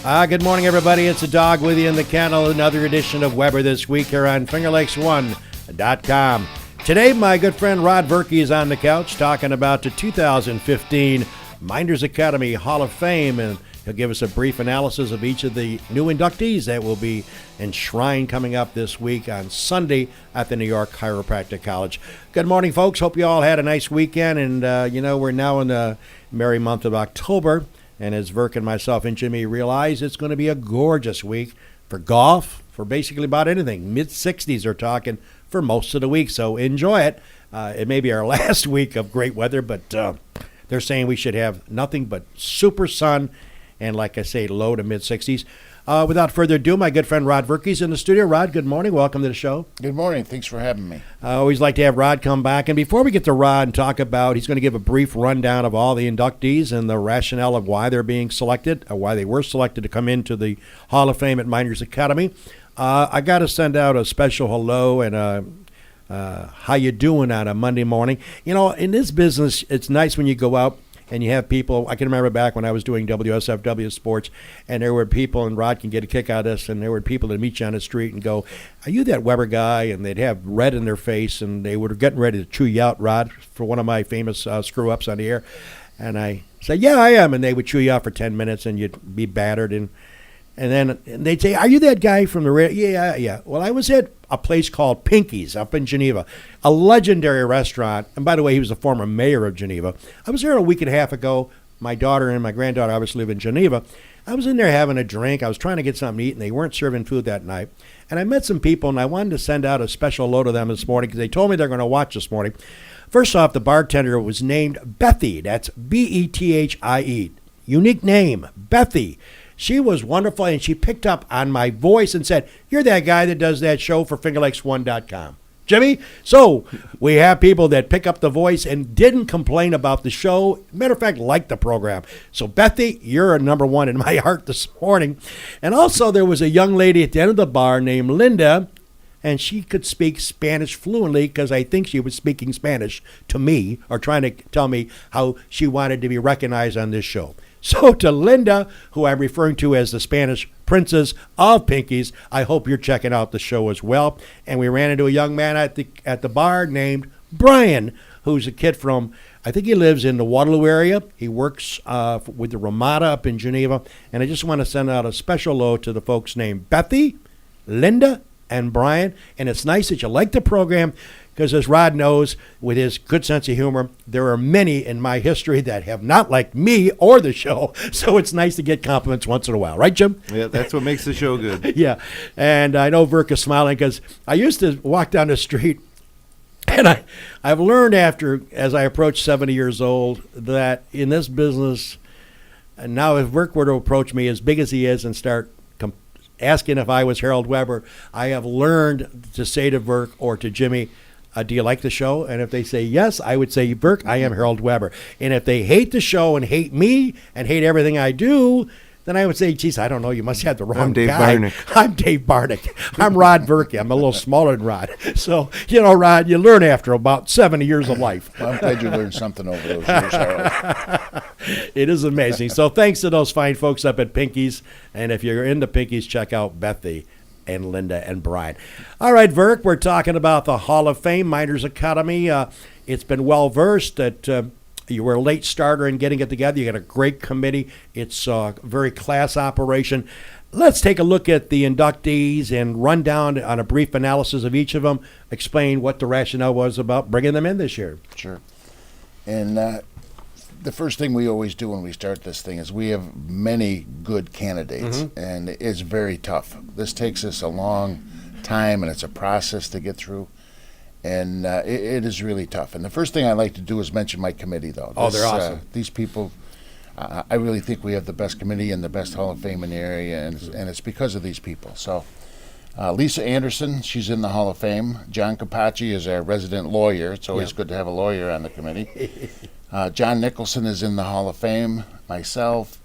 Good morning, everybody. It's a dog with you in the kennel. Another edition of Weber This Week here on FingerLakes1.com. Today, my good friend Rod Verkey is on the couch talking about the 2015 Mynderse Academy Hall of Fame, and he'll give us a brief analysis of each of the new inductees that will be enshrined coming up this week on Sunday at the New York Chiropractic College. Good morning, folks. Hope you all had a nice weekend, and we're now in the merry month of October. And as Verk and myself and Jimmy realize, it's going to be a gorgeous week for golf, for basically about anything. Mid-60s are talking for most of the week, so enjoy it. It may be our last week of great weather, but they're saying we should have nothing but super sun and, like I say, low to mid-60s. Without further ado, my good friend Rod Verkey's in the studio. Rod, good morning. Welcome to the show. Good morning. Thanks for having me. I always like to have Rod come back. And before we get to Rod and talk about, he's going to give a brief rundown of all the inductees and the rationale of why they're being selected, or why they were selected to come into the Hall of Fame at Mynderse Academy. I got to send out a special hello and how you doing on a Monday morning. You know, in this business, it's nice when you go out and you have people. I can remember back when I was doing WSFW Sports, and there were people, and Rod can get a kick out of this, and there were people that meet you on the street and go, "Are you that Weber guy?" And they'd have red in their face, and they were getting ready to chew you out, Rod, for one of my famous screw-ups on the air. And I said, "Yeah, I am." And they would chew you out for 10 minutes, and you'd be battered. And then they'd say, "Are you that guy from the radio?" Yeah. Well, I was at a place called Pinkies up in Geneva, a legendary restaurant. And by the way, he was the former mayor of Geneva. I was there a week and a half ago. My daughter and my granddaughter obviously live in Geneva. I was in there having a drink. I was trying to get something to eat, and they weren't serving food that night. And I met some people, and I wanted to send out a special hello to them this morning because they told me they're going to watch this morning. First off, the bartender was named Bethy. That's Bethie. Unique name, Bethy. She was wonderful, and she picked up on my voice and said, "You're that guy that does that show for FingerLakes1.com." Jimmy? So we have people that pick up the voice and didn't complain about the show. Matter of fact, liked the program. So, Bethy, you're a number one in my heart this morning. And also there was a young lady at the end of the bar named Linda, and she could speak Spanish fluently because I think she was speaking Spanish to me or trying to tell me how she wanted to be recognized on this show. So to Linda, who I'm referring to as the Spanish princess of Pinkies, I hope you're checking out the show as well. And we ran into a young man at the bar named Brian, who's a kid from, I think he lives in the Waterloo area. He works with the Ramada up in Geneva. And I just want to send out a special hello to the folks named Bethy, Linda, and Brian. And it's nice that you like the program because, as Rod knows, with his good sense of humor, there are many in my history that have not liked me or the show. So it's nice to get compliments once in a while. Right, Jim? Yeah, that's what makes the show good. Yeah. And I know Verk is smiling because I used to walk down the street, and I've learned as I approach 70 years old, that in this business, and now if Verk were to approach me as big as he is and start asking if I was Harold Weber, I have learned to say to Verk or to Jimmy, "Do you like the show?" And if they say yes, I would say, "Verk, I am Harold Weber." And if they hate the show and hate me and hate everything I do, then I would say, "Geez, I don't know, you must have the wrong I'm Dave guy." Barnick. I'm Dave Barnick. I'm Rod Verkey. I'm a little smaller than Rod. So, Rod, you learn after about 70 years of life. Well, I'm glad you learned something over those years, Harold. It is amazing. So thanks to those fine folks up at Pinkies. And if you're into Pinkies, check out Bethy and Linda and Brian. All right, Verk, we're talking about the Hall of Fame, Mynderse Academy. It's been well-versed that you were a late starter in getting it together. You got a great committee. It's a very class operation. Let's take a look at the inductees and run down on a brief analysis of each of them, explain what the rationale was about bringing them in this year. Sure. And the first thing we always do when we start this thing is we have many good candidates, and it's very tough. This takes us a long time, and it's a process to get through, and it is really tough. And the first thing I like to do is mention my committee, though. They're awesome. These people, I really think we have the best committee and the best Hall of Fame in the area, and it's because of these people. So Lisa Anderson, she's in the Hall of Fame. John Capacci is our resident lawyer. It's always good to have a lawyer on the committee. John Nicholson is in the Hall of Fame. Myself.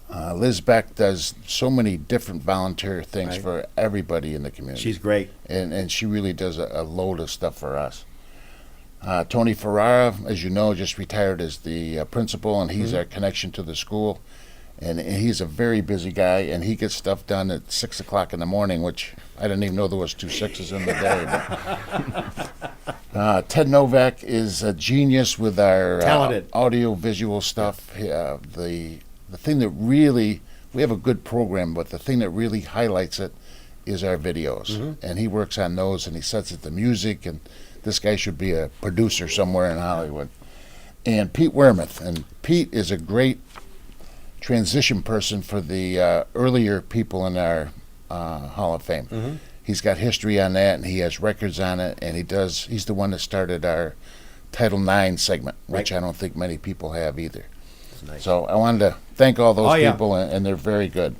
Liz Beck does so many different volunteer things for everybody in the community. She's great. And she really does a load of stuff for us. Tony Ferrara, as you know, just retired as the principal, and he's our connection to the school. And he's a very busy guy, and he gets stuff done at 6 o'clock in the morning, which I didn't even know there was 2 6s in the day. But, Ted Novak is a genius with our Talented. audio-visual stuff. The thing that really, we have a good program, but the thing that really highlights it is our videos. And he works on those, and he sets it to music, and this guy should be a producer somewhere in Hollywood. And Pete Wermuth, and Pete is a great transition person for the earlier people in our Hall of Fame. He's got history on that, and he has records on it, and he's the one that started our Title IX segment, which I don't think many people have either. Nice. So I wanted to thank all those yeah. people, and they're very good.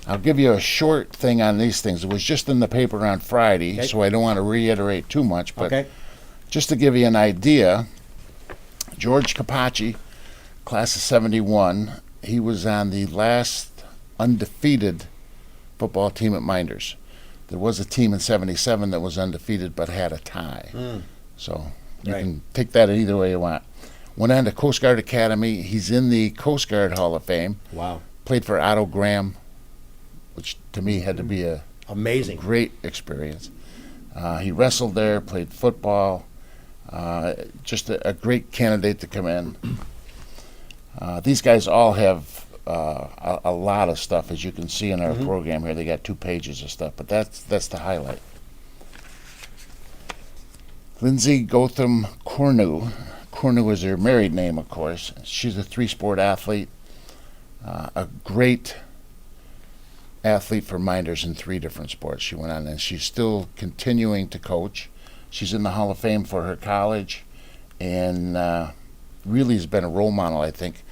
I'll give you a short thing on these things. It was just in the paper on Friday, so I don't want to reiterate too much, but just to give you an idea, George Capacci, class of 71, he was on the last undefeated football team at Mynderse. There was a team in 77 that was undefeated but had a tie. So you can take that either way you want. Went on to Coast Guard Academy. He's in the Coast Guard Hall of Fame. Wow. Played for Otto Graham, which to me had to be a amazing, great experience. He wrestled there, played football. Just a great candidate to come in. These guys all have a lot of stuff, as you can see in our program here. They got 2 pages of stuff, but that's the highlight. Lindsay Gotham Cornu. Cornu is her married name, of course. She's a 3-sport athlete, a great athlete for Mynderse in 3 different sports. She went on, and she's still continuing to coach. She's in the Hall of Fame for her college, and really has been a role model, I think.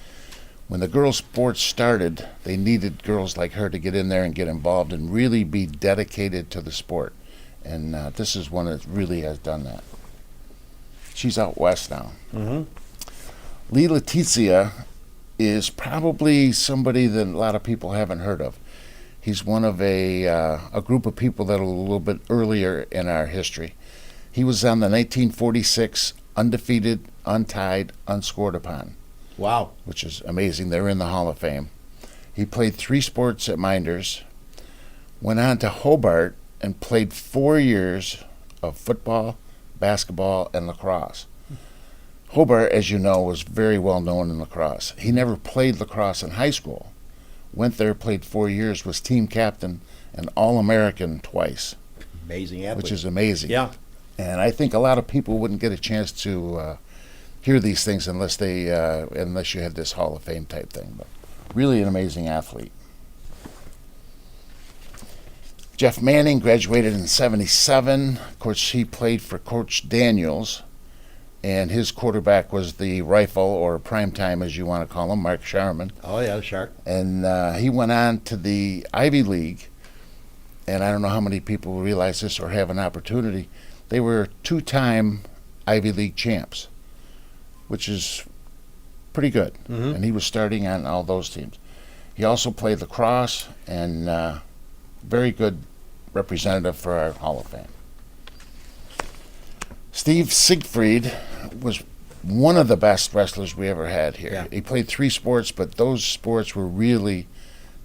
When the girls' sports started, they needed girls like her to get in there and get involved and really be dedicated to the sport. And this is one that really has done that. She's out west now. Leticia is probably somebody that a lot of people haven't heard of. He's one of a group of people that are a little bit earlier in our history. He was on the 1946 undefeated, untied, unscored upon. Wow. Which is amazing. They're in the Hall of Fame. He played 3 sports at Mynderse, went on to Hobart and played 4 years of football, basketball, and lacrosse. Hobart, as you know, was very well known in lacrosse. He never played lacrosse in high school. Went there, played 4 years, was team captain and All-American twice. Amazing athlete. Which is amazing. Yeah. And I think a lot of people wouldn't get a chance to hear these things unless you had this Hall of Fame type thing. But really an amazing athlete. Jeff Manning graduated in 77. Of course, he played for Coach Daniels, and his quarterback was the rifle, or primetime as you want to call him, Mark Sharman. Oh, yeah, the Shark. And he went on to the Ivy League, and I don't know how many people realize this or have an opportunity. They were 2-time Ivy League champs, which is pretty good. And he was starting on all those teams. He also played lacrosse, and very good representative for our Hall of Fame. Steve Siegfried was one of the best wrestlers we ever had here. Yeah. He played 3 sports, but those sports were really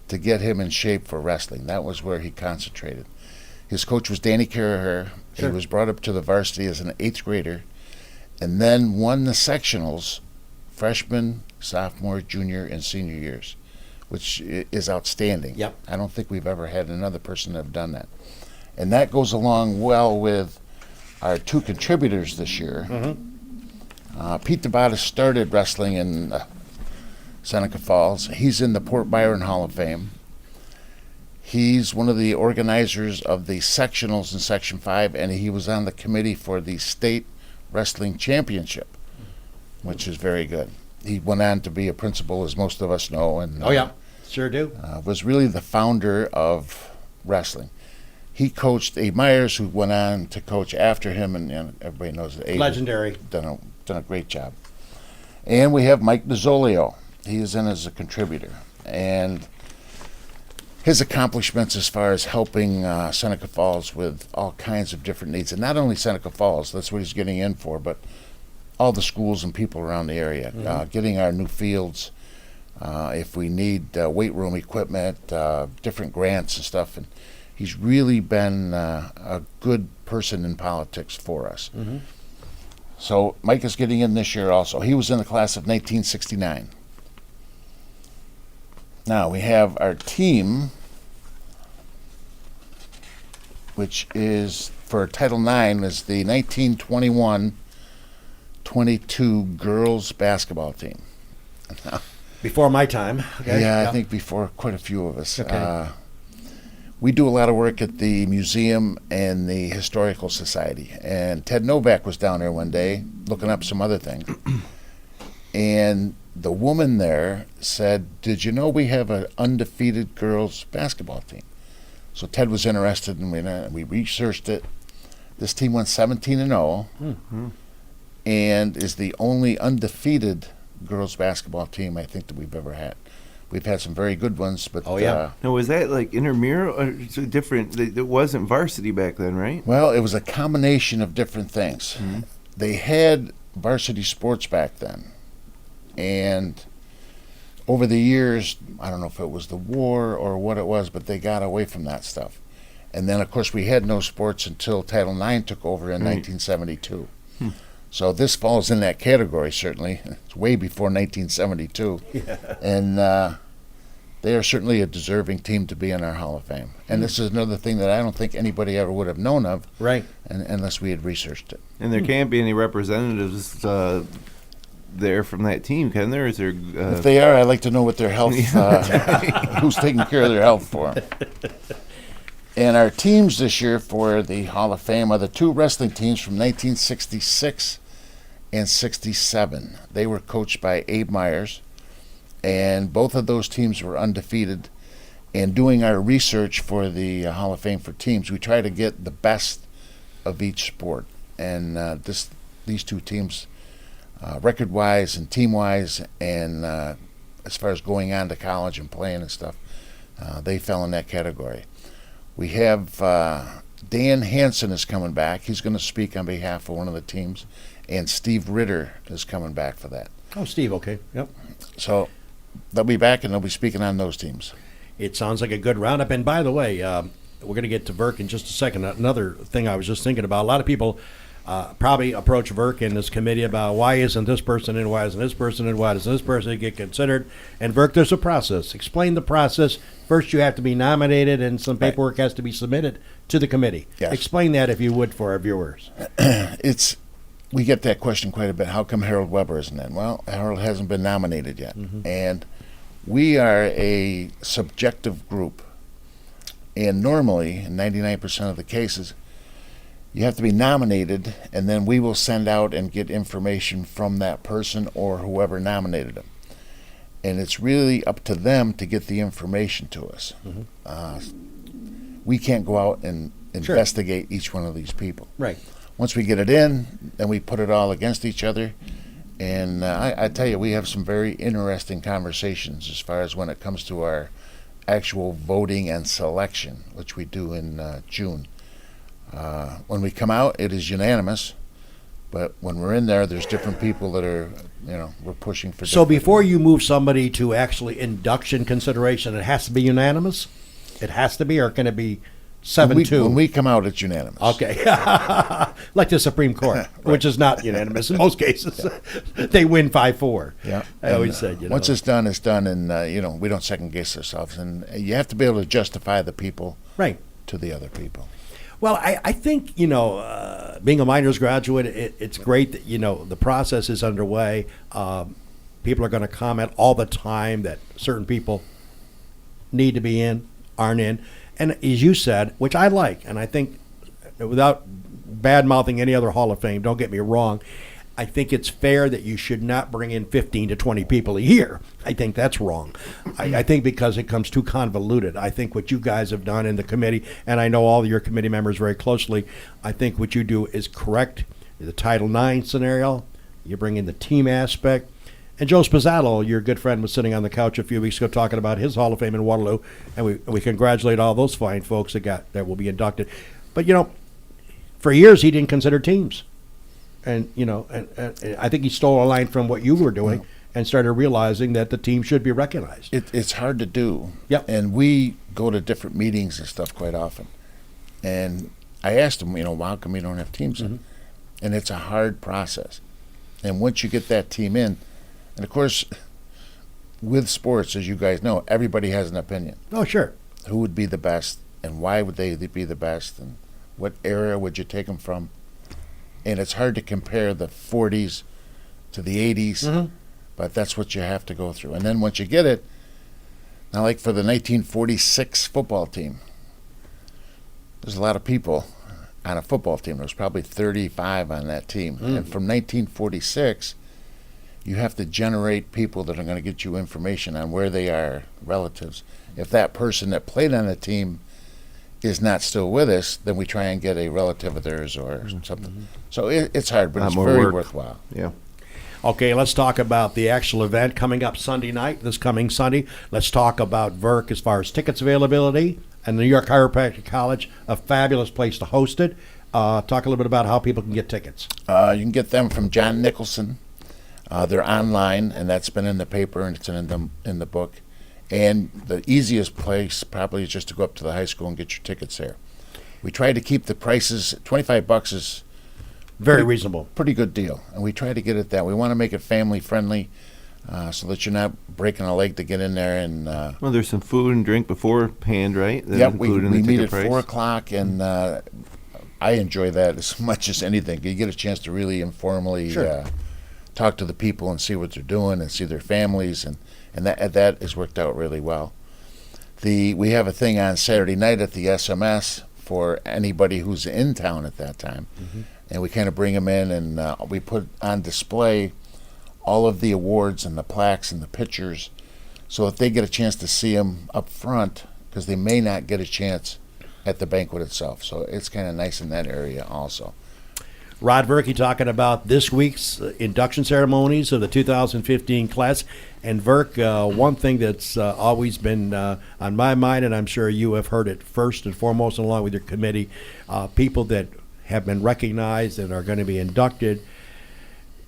to get him in shape for wrestling. That was where he concentrated. His coach was Danny Carraher. Sure. He was brought up to the varsity as an 8th grader, and then won the sectionals freshman, sophomore, junior, and senior years, which is outstanding. Yep. I don't think we've ever had another person that have done that. And that goes along well with our 2 contributors this year. Pete DeBata started wrestling in Seneca Falls. He's in the Port Byron Hall of Fame. He's one of the organizers of the sectionals in Section 5, and he was on the committee for the State Wrestling Championship, which is very good. He went on to be a principal, as most of us know, and sure do. Was really the founder of wrestling. He coached Abe Myers, who went on to coach after him, and everybody knows that Abe Legendary. done a great job. And we have Mike Mazzoli. He is in as a contributor, and his accomplishments as far as helping Seneca Falls with all kinds of different needs, and not only Seneca Falls, that's what he's getting in for, but all the schools and people around the area, getting our new fields, if we need weight room equipment, different grants and stuff. And he's really been a good person in politics for us. Mm-hmm. So Mike is getting in this year also. He was in the class of 1969. Now we have our team, which is for Title IX, is the 1921-22 girls basketball team. Before my time. Okay. Yeah, I think before quite a few of us. Okay. We do a lot of work at the museum and the Historical Society. And Ted Novak was down there one day looking up some other things. And the woman there said, "Did you know we have an undefeated girls basketball team?" So Ted was interested, and we researched it. This team went 17-0 and is the only undefeated girls basketball team I think that we've ever had. We've had some very good ones, but Now, was that like intramural or so different? It wasn't varsity back then, right? well, it was a combination of different things. They had varsity sports back then, and over the years, I don't know if it was the war or what it was, but they got away from that stuff. And then, of course, we had no sports until Title IX took over in 1972. So this falls in that category, certainly. It's way before 1972. Yeah. And they are certainly a deserving team to be in our Hall of Fame. And this is another thing that I don't think anybody ever would have known of Right. unless we had researched it. And there can't be any representatives there from that team, can there? Is there? If they are, I'd like to know what their health, who's taking care of their health for them. And our teams this year for the Hall of Fame are the two wrestling teams from 1966 and 67. They were coached by Abe Myers, and both of those teams were undefeated. And doing our research for the Hall of Fame for teams, we try to get the best of each sport. And these two teams, record-wise and team-wise, and as far as going on to college and playing and stuff, they fell in that category. We have Dan Hansen is coming back. He's going to speak on behalf of one of the teams, and Steve Ritter is coming back for that. Oh, Steve, okay. Yep. So they'll be back, and they'll be speaking on those teams. It sounds like a good roundup. And by the way, we're going to get to Verk in just a second. Another thing I was just thinking about, a lot of people probably approach Verk in this committee about why isn't this person in, why isn't this person in, why doesn't this person get considered? And Verk, there's a process. Explain the process. First, you have to be nominated, and some paperwork has to be submitted to the committee. Yes. Explain that, if you would, for our viewers. We get that question quite a bit. How come Harold Weber isn't in? Well, Harold hasn't been nominated yet. And we are a subjective group. And normally, in 99% of the cases, you have to be nominated, and then we will send out and get information from that person or whoever nominated them. And it's really up to them to get the information to us. We can't go out and investigate each one of these people. Right. Once we get it in, then we put it all against each other. And I tell you, we have some very interesting conversations as far as when it comes to our actual voting and selection, which we do in June. When we come out, it is unanimous. But when we're in there, there's different people that are, we're pushing for. So before you move somebody to actually induction consideration, it has to be unanimous? It has to be, or can it be 7-2? When we come out, it's unanimous. Okay. Like the Supreme Court, which is not unanimous in most cases. They win 5-4. Yeah. I always said, once it's done, it's done, and we don't second guess ourselves. And you have to be able to justify the people right to the other people. Well, I think, being a Mynderse graduate, it's great that, the process is underway. People are going to comment all the time that certain people need to be in, aren't in. And as you said, which I like, and I think without bad-mouthing any other Hall of Fame, don't get me wrong, I think it's fair that you should not bring in 15 to 20 people a year. I think that's wrong. I think because it comes too convoluted. I think what you guys have done in the committee, and I know all of your committee members very closely, I think what you do is correct. The Title IX scenario, you bring in the team aspect. And Joe Spazzato, your good friend, was sitting on the couch a few weeks ago talking about his Hall of Fame in Waterloo, and we congratulate all those fine folks that will be inducted. But, for years he didn't consider teams. And, and I think he stole a line from what you were doing and started realizing that the team should be recognized. It's hard to do. Yep. And we go to different meetings and stuff quite often. And I asked them, well, how come we don't have teams in? And it's a hard process. And once you get that team in, and of course, with sports, as you guys know, everybody has an opinion. Oh, sure. Who would be the best, and why would they be the best, and what era would you take them from? And it's hard to compare the 40s to the 80s, but that's what you have to go through. And then once you get it, now like for the 1946 football team, there's a lot of people on a football team. There's probably 35 on that team. And from 1946, you have to generate people that are going to get you information on where they are, relatives. If that person that played on the team is not still with us, then we try and get a relative of theirs or something. So it's hard, but it's very worthwhile. Yeah. Okay, let's talk about the actual event coming up Sunday night, this coming Sunday. Let's talk about Verk as far as tickets availability, and New York Chiropractic College, a fabulous place to host it. Talk a little bit about how people can get tickets. You can get them from John Nicholson. They're online, and that's been in the paper, and it's in the book. And the easiest place probably is just to go up to the high school and get your tickets there. We try to keep the prices, $25 is Very reasonable. pretty good deal, and we try to get it that. We want to make it family friendly, so that you're not breaking a leg to get in there. And Well, there's some food and drink beforehand, right? That's yep, we included in the meet ticket at price? 4:00, and I enjoy that as much as anything. You get a chance to really informally talk to the people and see what they're doing and see their families, and that has worked out really well. We have a thing on Saturday night at the SMS for anybody who's in town at that time, and we kind of bring them in, and we put on display all of the awards and the plaques and the pictures, so if they get a chance to see them up front, because they may not get a chance at the banquet itself. So it's kind of nice in that area also. Rod Verkey talking about this week's induction ceremonies of the 2015 class. And Verk, one thing that's always been on my mind, and I'm sure you have heard it first and foremost along with your committee, people that have been recognized and are going to be inducted,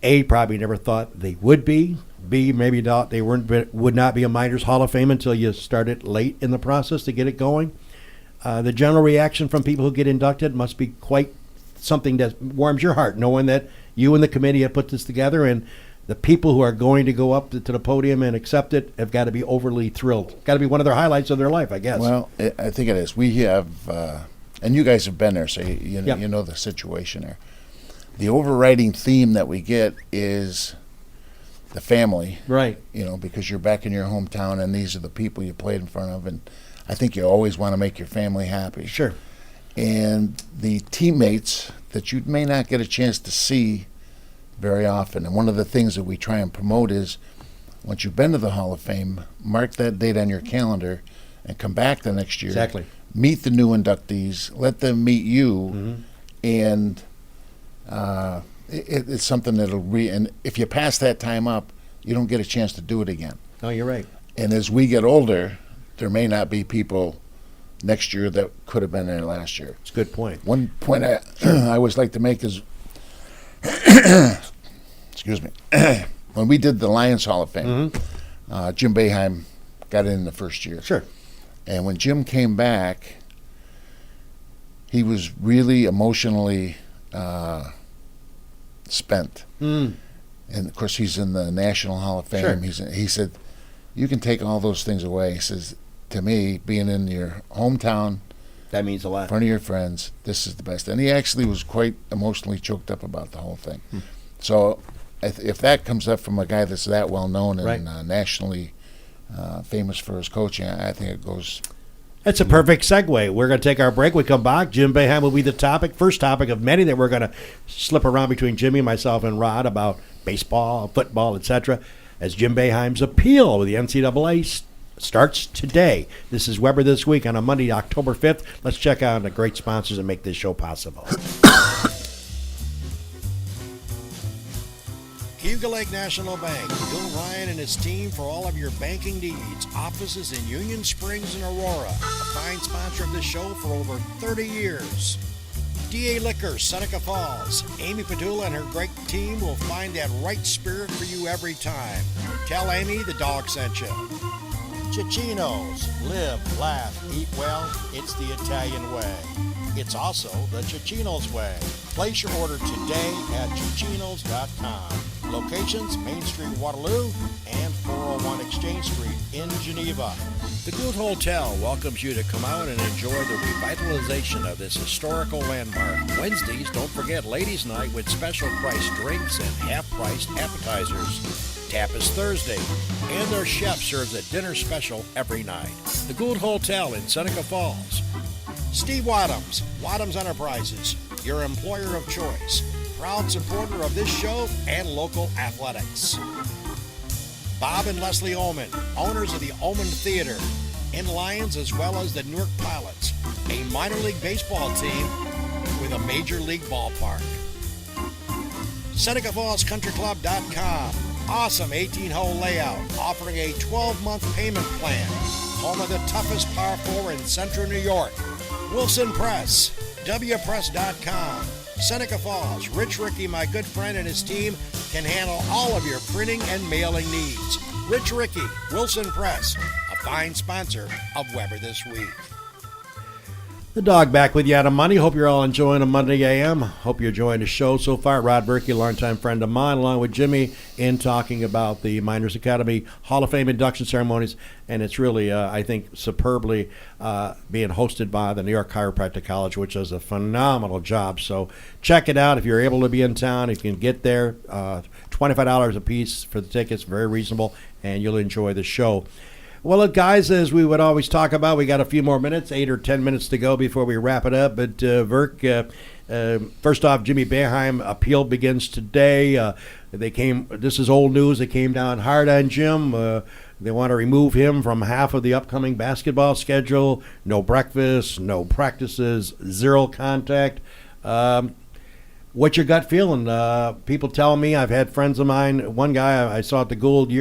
A, probably never thought they would be. B, maybe not, they would not be a Mynderse Hall of Fame until you started late in the process to get it going. The general reaction from people who get inducted must be quite something that warms your heart, knowing that you and the committee have put this together, and the people who are going to go up to the podium and accept it have got to be overly thrilled. Got to be one of their highlights of their life, I guess. Well, I think it is. We have, and you guys have been there, so you know the situation there. The overriding theme that we get is the family, right? Because you're back in your hometown, and these are the people you played in front of, and I think you always want to make your family happy. Sure. And the teammates that you may not get a chance to see very often. And one of the things that we try and promote is, once you've been to the Hall of Fame, mark that date on your calendar and come back the next year. Exactly. Meet the new inductees, let them meet you, and it's something that'll and if you pass that time up, you don't get a chance to do it again. No, you're right. And as we get older, there may not be people next year that could have been there last year. It's a good point. One point I always like to make is, excuse me, when we did the Lions Hall of Fame, Jim Boeheim got in the first year. Sure. And when Jim came back, he was really emotionally spent. And of course, he's in the National Hall of Fame. Sure. He said, "You can take all those things away." He says, "To me, being in your hometown, That means a lot. in front of your friends, this is the best." And he actually was quite emotionally choked up about the whole thing. So if that comes up from a guy that's that well known and nationally famous for his coaching, I think it goes. That's a perfect segue. We're going to take our break. We come back. Jim Boeheim will be the first topic of many that we're going to slip around between Jimmy, myself, and Rod about baseball, football, etc. as Jim Boeheim's appeal with the NCAA starts today. This is Weber This Week on a Monday, October 5th. Let's check out the great sponsors that make this show possible. Cayuga Lake National Bank. Bill Ryan and his team for all of your banking needs. Offices in Union Springs and Aurora. A fine sponsor of this show for over 30 years. DA Liquor, Seneca Falls. Amy Padula and her great team will find that right spirit for you every time. Tell Amy the dog sent you. Cicino's. Live, laugh, eat well. It's the Italian way. It's also the Cicino's way. Place your order today at Cicinos.com. Locations, Main Street, Waterloo, and 401 Exchange Street in Geneva. The Gould Hotel welcomes you to come out and enjoy the revitalization of this historical landmark. Wednesdays, don't forget Ladies' Night with special price drinks and half-priced appetizers. Tap is Thursday, and their chef serves a dinner special every night. The Gould Hotel in Seneca Falls. Steve Wadhams, Wadhams Enterprises, your employer of choice. Proud supporter of this show and local athletics. Bob and Leslie Ullman, owners of the Ullman Theater, in Lions as well as the Newark Pilots, a minor league baseball team with a major league ballpark. SenecaFallsCountryClub.com, awesome 18-hole layout, offering a 12-month payment plan. Home of the toughest par 4 in Central New York. Wilson Press, WPress.com. Seneca Falls, Rich Rickey, my good friend, and his team can handle all of your printing and mailing needs. Rich Rickey, Wilson Press, a fine sponsor of Weber This Week. The dog back with you out of money. Hope you're all enjoying a Monday AM. Hope you're enjoying the show so far. Rod Verkey, longtime friend of mine, along with Jimmy, in talking about the Mynderse Academy Hall of Fame induction ceremonies. And it's really, I think, superbly being hosted by the New York Chiropractic College, which does a phenomenal job. So check it out if you're able to be in town. If you can get there, $25 a piece for the tickets, very reasonable, and you'll enjoy the show. Well, look, guys, as we would always talk about, we got a few more minutes, 8 or 10 minutes to go before we wrap it up. But, Verk, first off, Jimmy Boeheim appeal begins today. This is old news. They came down hard on Jim. They want to remove him from half of the upcoming basketball schedule. No breakfast, no practices, zero contact. What's your gut feeling? People tell me, I've had friends of mine, one guy I saw at the Gould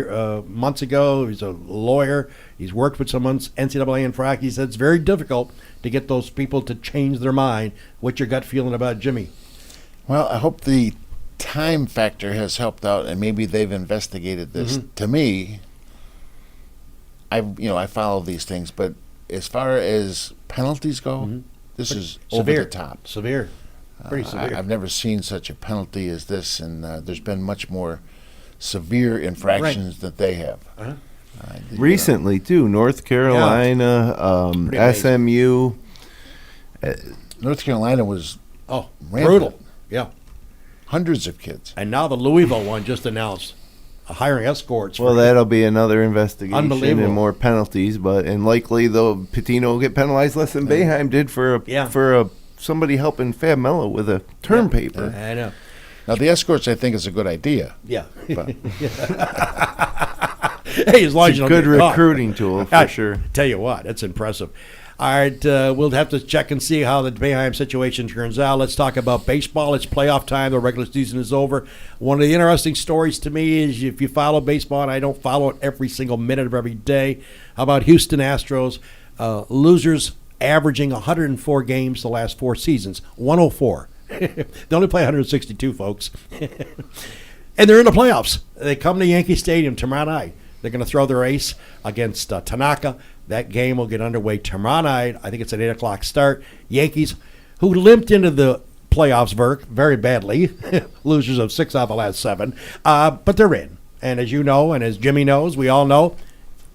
months ago, he's a lawyer, he's worked with some NCAA and FRAC, he said it's very difficult to get those people to change their mind. What's your gut feeling about Jimmy? Well, I hope the time factor has helped out, and maybe they've investigated this. Mm-hmm. To me, I follow these things, but as far as penalties go, this is severe. Over the top. Severe. Pretty severe. I've never seen such a penalty as this, and there's been much more severe infractions that they have. Uh-huh. Recently, too, North Carolina, SMU. North Carolina was rampant. Brutal. Yeah. Hundreds of kids. And now the Louisville one just announced hiring escorts. Well, that'll be another investigation Unbelievable. and more penalties, and likely though Patino will get penalized less than Boeheim did for somebody helping Fab Mello with a term paper. I know. Now the escorts, I think, is a good idea. Yeah. But Hey, as long as It's you a don't good get caught. recruiting tool for sure. Tell you what, it's impressive. All right, we'll have to check and see how the Boeheim situation turns out. Let's talk about baseball. It's playoff time. The regular season is over. One of the interesting stories to me is if you follow baseball, and I don't follow it every single minute of every day, how about Houston Astros, losers averaging 104 games the last 4 seasons, 104. They only play 162, folks. And they're in the playoffs. They come to Yankee Stadium tomorrow night. They're going to throw their ace against Tanaka. That game will get underway tomorrow night. I think it's an 8 o'clock start. Yankees, who limped into the playoffs, Verk, very badly, losers of 6 out of the last 7, but they're in. And as you know, and as Jimmy knows, we all know,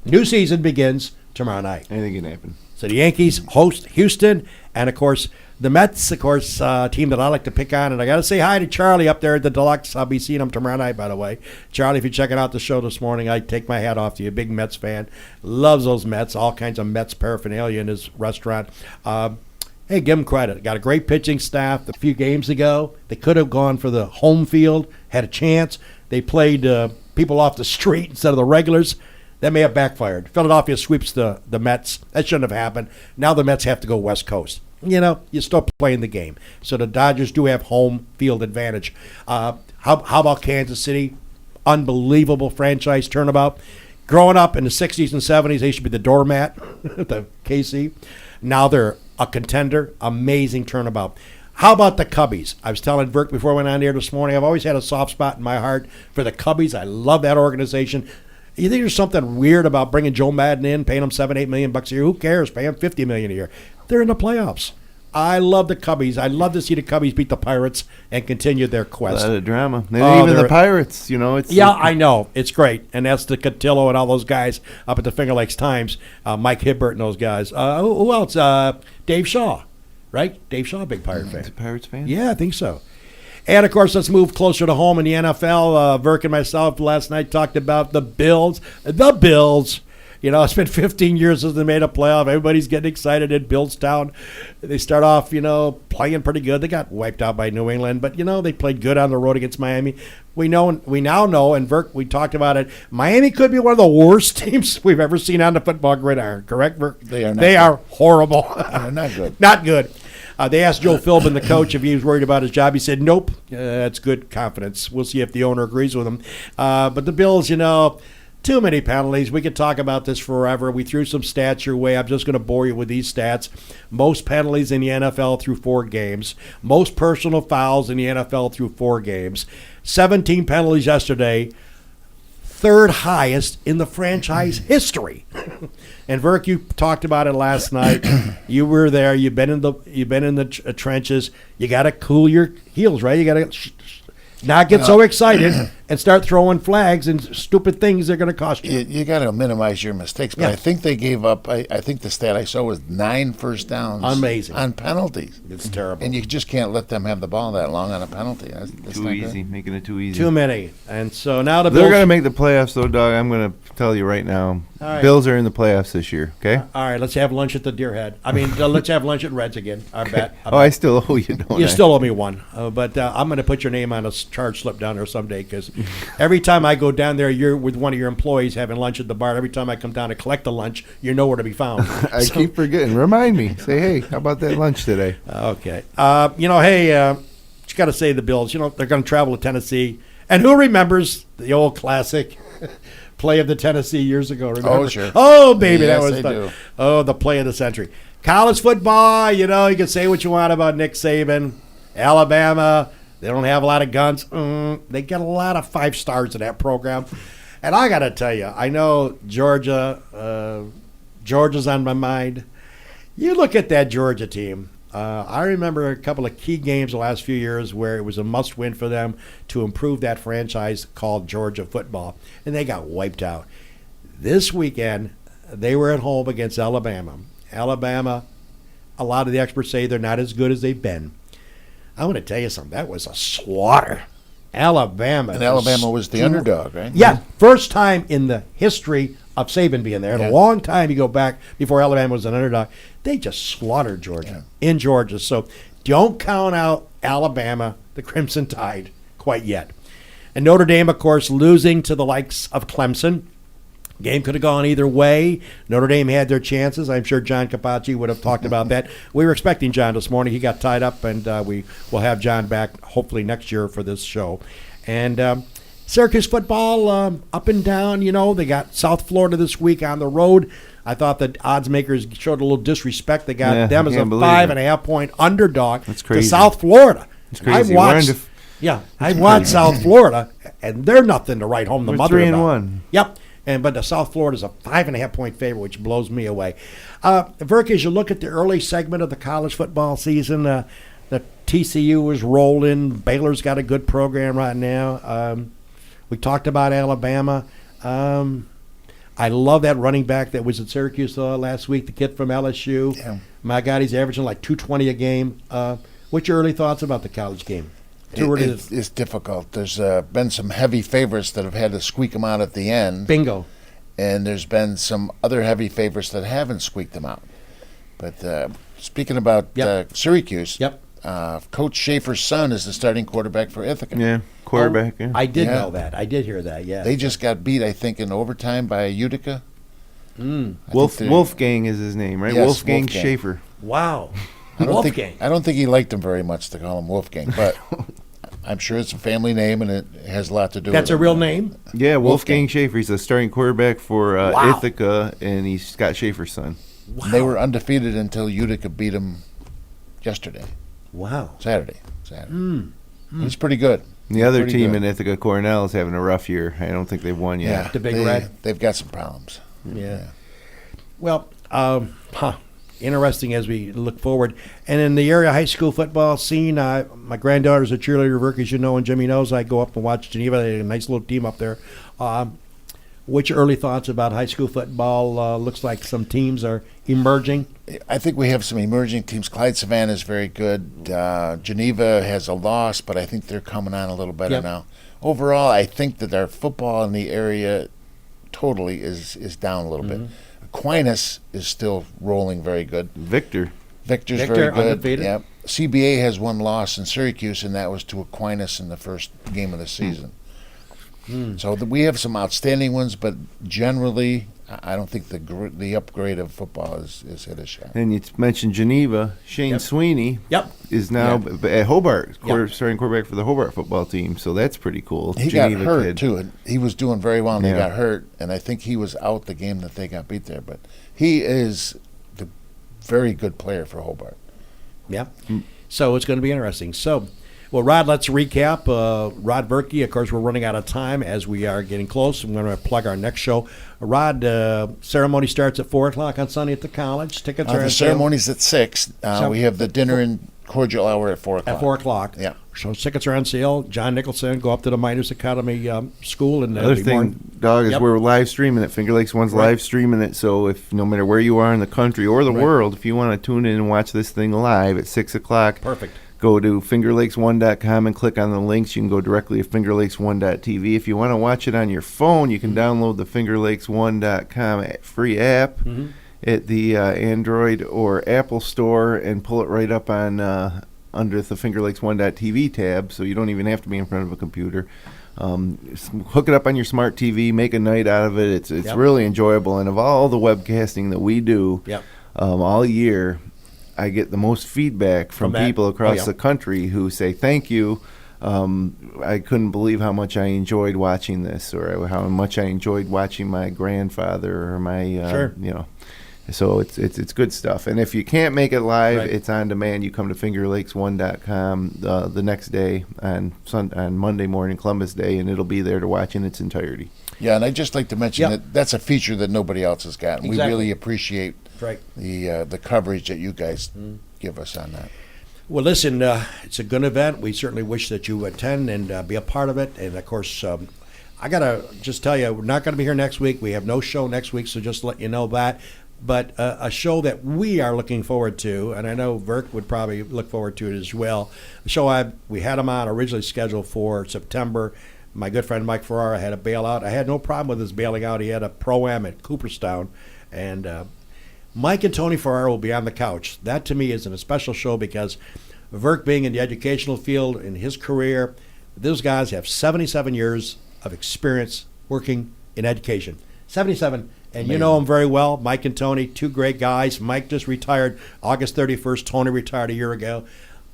new season begins tomorrow night. Anything can happen. So the Yankees host Houston, and of course the Mets, of course, team that I like to pick on. And I got to say hi to Charlie up there at the Deluxe. I'll be seeing him tomorrow night, by the way. Charlie, if you're checking out the show this morning, I take my hat off to you. Big Mets fan. Loves those Mets. All kinds of Mets paraphernalia in his restaurant. Hey, give him credit. Got a great pitching staff. A few games ago, they could have gone for the home field, had a chance. They played people off the street instead of the regulars. That may have backfired. Philadelphia sweeps the Mets. That shouldn't have happened. Now the Mets have to go West Coast. You know, you still playing the game. So the Dodgers do have home field advantage. How about Kansas City? Unbelievable franchise turnabout. Growing up in the 60s and 70s, they should be the doormat, the KC. Now they're a contender. Amazing turnabout. How about the Cubbies? I was telling Verk before I went on here this morning, I've always had a soft spot in my heart for the Cubbies. I love that organization. You think there's something weird about bringing Joe Madden in, paying him $7-8 million a year? Who cares? Pay him $50 million a year. They're in the playoffs. I love the Cubbies. I love to see the Cubbies beat the Pirates and continue their quest. A lot of drama. Even the Pirates, It's I know. It's great. And that's the Cotillo and all those guys up at the Finger Lakes Times, Mike Hibbert and those guys. Who else? Dave Shaw, right? Dave Shaw, big Pirate fan. A Pirates fan? Yeah, I think so. And, of course, let's move closer to home in the NFL. Verk and myself last night talked about the Bills. The Bills. It's been 15 years since they made a playoff. Everybody's getting excited in Billstown. They start off, playing pretty good. They got wiped out by New England, but, they played good on the road against Miami. We now know, and Verk, we talked about it, Miami could be one of the worst teams we've ever seen on the football gridiron. Correct, Verk? They are horrible. They're not good. Not good. They asked Joe Philbin, the coach, if he was worried about his job. He said, nope. That's good confidence. We'll see if the owner agrees with him. But the Bills, too many penalties. We could talk about this forever. We threw some stats your way. I'm just going to bore you with these stats. Most penalties in the NFL through 4 games. Most personal fouls in the NFL through 4 games. 17 penalties yesterday. 3rd highest in the franchise history. And Verk, you talked about it last night. You were there. You've been in the trenches. You got to cool your heels, right? You got to not get so excited and start throwing flags and stupid things they're going to cost you. You got to minimize your mistakes. But I think they gave up, I think the stat I saw was 9 first downs. Amazing. On penalties. It's terrible. And you just can't let them have the ball that long on a penalty. That's too easy, making it too easy. Too many. And so now the They're Bills. going to make the playoffs, though, Doug. I'm going to tell you right now. Right. Bills are in the playoffs this year, okay? All right, let's have lunch at the Deerhead. let's have lunch at Reds again. I bet. I still owe you, don't I? You still owe me one. But I'm going to put your name on a charge slip down there someday because every time I go down there, you're with one of your employees having lunch at the bar. Every time I come down to collect the lunch, you're nowhere to be found. I keep forgetting. Remind me. Say, hey, how about that lunch today? Okay. You got to say the Bills. They're going to travel to Tennessee. And who remembers the old classic play of the Tennessee years ago? Remember? Oh, sure. Oh, baby, yes, that was fun. do. Oh, the play of the century. College football, you can say what you want about Nick Saban. Alabama, they don't have a lot of guns. They get a lot of 5 stars in that program. And I got to tell you, I know Georgia's on my mind. You look at that Georgia team. I remember a couple of key games the last few years where it was a must-win for them to improve that franchise called Georgia football, and they got wiped out. This weekend, they were at home against Alabama. Alabama, a lot of the experts say they're not as good as they've been. I want to tell you something. That was a slaughter. Alabama. And Alabama was the underdog, right? Yeah, first time in the history of Saban being there. In a long time you go back before Alabama was an underdog. They just slaughtered Georgia in Georgia. So don't count out Alabama, the Crimson Tide, quite yet. And Notre Dame, of course, losing to the likes of Clemson. Game could have gone either way. Notre Dame had their chances. I'm sure John Capacci would have talked about that. We were expecting John this morning. He got tied up, and we will have John back hopefully next year for this show. And Syracuse football, up and down. They got South Florida this week on the road. I thought the odds makers showed a little disrespect. They got them as a 5.5-point underdog to South Florida. It's crazy. I watched South Florida, and they're nothing to write home the mother about. 3-1. Yep. But the South Florida's a 5.5-point favorite, which blows me away. Verk, as you look at the early segment of the college football season, the TCU is rolling. Baylor's got a good program right now. We talked about Alabama. I love that running back that was at Syracuse last week, the kid from LSU. Yeah. My God, he's averaging like 220 a game. What's your early thoughts about the college game? It's difficult. There's been some heavy favorites that have had to squeak them out at the end. Bingo. And there's been some other heavy favorites that haven't squeaked them out. But speaking about Syracuse, Coach Schaefer's son is the starting quarterback for Ithaca. Yeah, quarterback. Yeah. I did know that. I did hear that, yeah. They just got beat, I think, in overtime by Utica. Wolfgang is his name, right? Yes, Wolfgang Schaefer. Wow. I don't think he liked him very much to call him Wolfgang, but I'm sure it's a family name and it has a lot to do with it. That's a real name? Yeah, Wolfgang Schaefer. He's the starting quarterback for Ithaca, and he's Scott Schaefer's son. Wow. They were undefeated until Utica beat them yesterday. Wow. Saturday. He's pretty good. The other Pretty team good. in Ithaca Cornell is having a rough year. I don't think they've won yet. The Big Red. They've got some problems. Yeah. Well, interesting as we look forward. And in the area high school football scene, my granddaughter's a cheerleader, Verkey, as you know, and Jimmy knows. I go up and watch Geneva. They had a nice little team up there. What's your early thoughts about high school football? Looks like some teams are emerging. I think we have some emerging teams. Clyde Savannah is very good. Geneva has a loss, but I think they're coming on a little better now. Overall, I think that our football in the area totally is down a little bit. Aquinas is still rolling very good. Victor's very good. Undefeated. Yep. CBA has one loss in Syracuse, and that was to Aquinas in the first game of the season. So we have some outstanding ones, but generally, I don't think the upgrade of football is hit a shot. And you mentioned Geneva. Shane Sweeney is now at Hobart, starting quarterback for the Hobart football team. So that's pretty cool. He Geneva got hurt, kid. too. And he was doing very well, and he got hurt. And I think he was out the game that they got beat there. But he is the very good player for Hobart. Yeah. So it's going to be interesting. So, well, Rod, let's recap. Rod Verkey, of course, we're running out of time as we are getting close. I'm going to plug our next show. Rod, ceremony starts at 4 o'clock on Sunday at the college. Tickets are The ceremony's at 6. We have the dinner and cordial hour at 4 o'clock. At 4 o'clock. Yeah. So tickets are on sale. John Nicholson, go up to the Mynderse Academy School. And Another thing, Dog, is we're live streaming it. Finger Lakes One's live streaming it. So if no matter where you are in the country or the world, if you want to tune in and watch this thing live at 6 o'clock. Perfect. Go to fingerlakes1.com and click on the links. You can go directly to fingerlakes1.tv. If you want to watch it on your phone, you can download the fingerlakes1.com free app at the Android or Apple store and pull it right up on under the fingerlakes1.tv tab, so you don't even have to be in front of a computer. Hook it up on your smart TV, make a night out of it. It's really enjoyable. And of all the webcasting that we do all year, I get the most feedback from people across the country who say thank you. I couldn't believe how much I enjoyed watching this, or how much I enjoyed watching my grandfather or my you know. So it's good stuff. And if you can't make it live, it's on demand. You come to fingerlakes1.com the next day on Monday morning, Columbus Day, and it'll be there to watch in its entirety. Yeah, and I'd just like to mention that that's a feature that nobody else has gotten. We really appreciate the coverage that you guys give us on that. Well, listen, it's a good event. We certainly wish that you attend and be a part of it. And, of course, I got to just tell you, we're not going to be here next week. We have no show next week, so just let you know that. But a show that we are looking forward to, and I know Verk would probably look forward to it as well. The show we had him on originally scheduled for September. My good friend Mike Ferrara had to bail out. I had no problem with his bailing out. He had a pro-am at Cooperstown. And Mike and Tony Ferrara will be on the couch. That, to me, is a special show because Verk being in the educational field in his career, those guys have 77 years of experience working in education. 77. And you know them very well, Mike and Tony, two great guys. Mike just retired August 31st. Tony retired a year ago.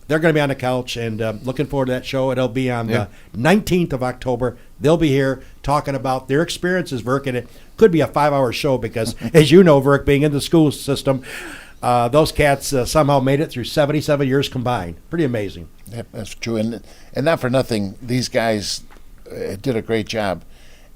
They're going to be on the couch, and looking forward to that show. It'll be on the 19th of October. They'll be here talking about their experiences, Verk, and it could be a 5-hour show because, as you know, Verk, being in the school system, those cats somehow made it through 77 years combined. Pretty amazing. Yep, that's true. And not for nothing, these guys did a great job.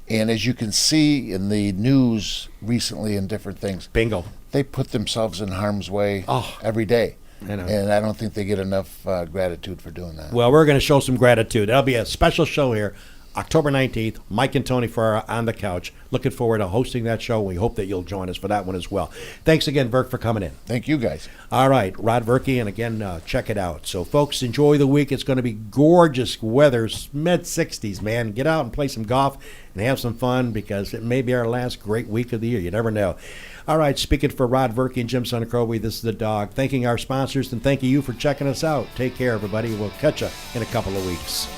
And as you can see in the news recently and different things, bingo, they put themselves in harm's way every day. And I don't think they get enough gratitude for doing that. Well, we're going to show some gratitude. That'll be a special show here, October 19th, Mike and Tony Ferrara on the couch. Looking forward to hosting that show. We hope that you'll join us for that one as well. Thanks again, Verk, for coming in. Thank you, guys. All right, Rod Verkey, and again, check it out. So, folks, enjoy the week. It's going to be gorgeous weather, mid-60s, man. Get out and play some golf and have some fun because it may be our last great week of the year. You never know. All right, speaking for Rod Verkey and Jim Sonacrowe, this is The Dog. Thanking our sponsors and thanking you for checking us out. Take care, everybody. We'll catch you in a couple of weeks.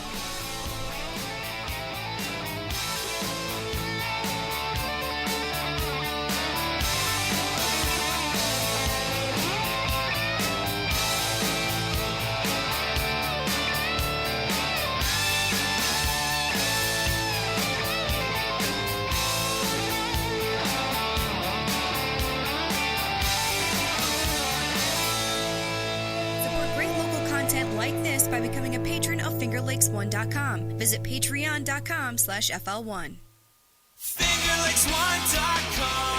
FingerLakes1.com. Visit patreon.com/FL1. FingerLakes1.com.